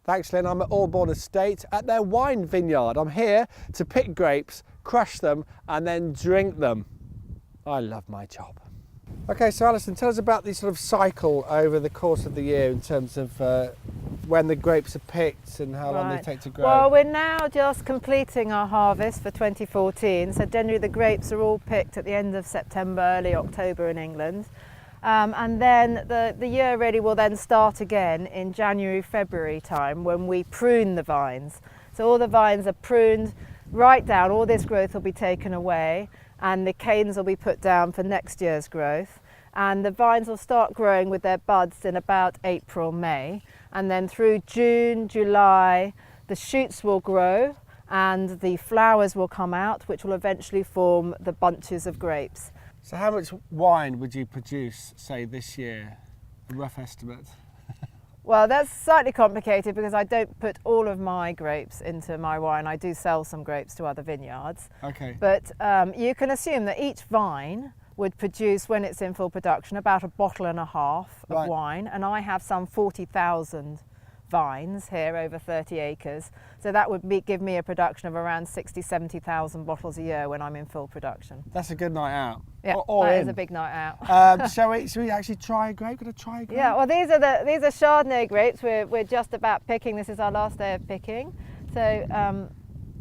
Thanks, Lynn. I'm at Albourne Estate at their wine vineyard. I'm here to pick grapes, crush them, and then drink them. I love my job. Okay, so Alison, tell us about the sort of cycle over the course of the year in terms of when the grapes are picked and how long they take to grow. Well, we're now just completing our harvest for 2014. So generally the grapes are all picked at the end of September, early October in England. And then the year really will then start again in January, February time when we prune the vines. So all the vines are pruned right down, all this growth will be taken away, and the canes will be put down for next year's growth. And the vines will start growing with their buds in about April, May. And then through June, July, the shoots will grow and the flowers will come out, which will eventually form the bunches of grapes. So how much wine would you produce, say, this year? A rough estimate. Well, that's slightly complicated because I don't put all of my grapes into my wine. I do sell some grapes to other vineyards. Okay. But you can assume that each vine would produce, when it's in full production, about a bottle and a half of wine. And I have some 40,000 vines here over 30 acres. So that would give me a production of around 70,000 bottles a year when I'm in full production. That's a good night out. Yeah, all that in. is a big night out. Shall we actually try a grape? Gonna try a grape? Yeah, well these are Chardonnay grapes. We're just about picking. This is our last day of picking. So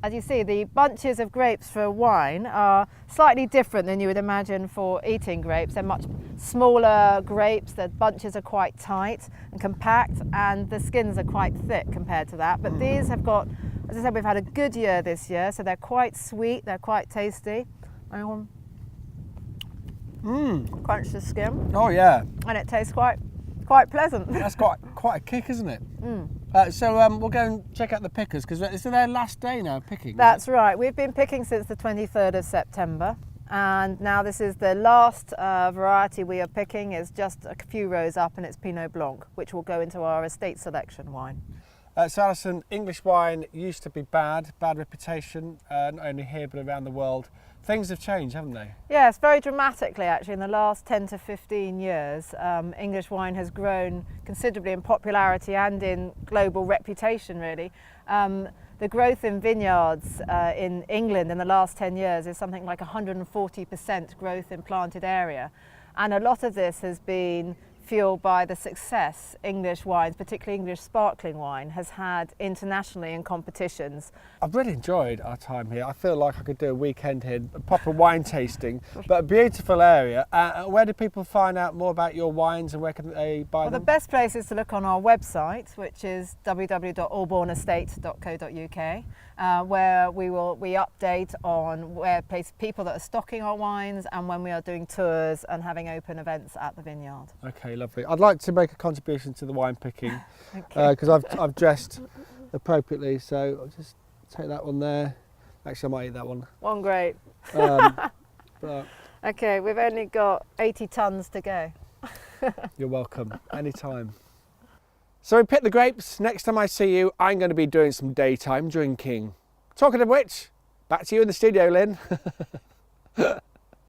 as you see, the bunches of grapes for wine are slightly different than you would imagine for eating grapes. They're much smaller grapes. The bunches are quite tight and compact, and the skins are quite thick compared to that. But these have got, as I said, we've had a good year this year, so they're quite sweet. They're quite tasty. Crunch the skin. Oh yeah. And it tastes quite pleasant. That's quite a kick, isn't it? So we'll go and check out the pickers, because it's their last day now picking. That's right. We've been picking since the 23rd of September, and now this is the last variety we are picking. Is just a few rows up, and it's Pinot Blanc, which will go into our estate selection wine. So Alison, English wine used to be bad reputation, not only here but around the world. Things have changed, haven't they? Yes, very dramatically actually. In the last 10 to 15 years, English wine has grown considerably in popularity and in global reputation, really. The growth in vineyards in England in the last 10 years is something like 140% growth in planted area. And a lot of this has been fueled by the success English wines, particularly English sparkling wine, has had internationally in competitions. I've really enjoyed our time here. I feel like I could do a weekend here, a proper wine tasting, but a beautiful area. Where do people find out more about your wines, and where can they buy them? The best place is to look on our website, which is www.albournestate.co.uk, where we update on people that are stocking our wines and when we are doing tours and having open events at the vineyard. Okay, lovely. I'd like to make a contribution to the wine picking because I've dressed appropriately, so I'll just take that one there. Actually, I might eat that one. One grape. But Okay, we've only got 80 tonnes to go. You're welcome, anytime. So we picked the grapes. Next time I see you, I'm going to be doing some daytime drinking. Talking of which, back to you in the studio, Lynn.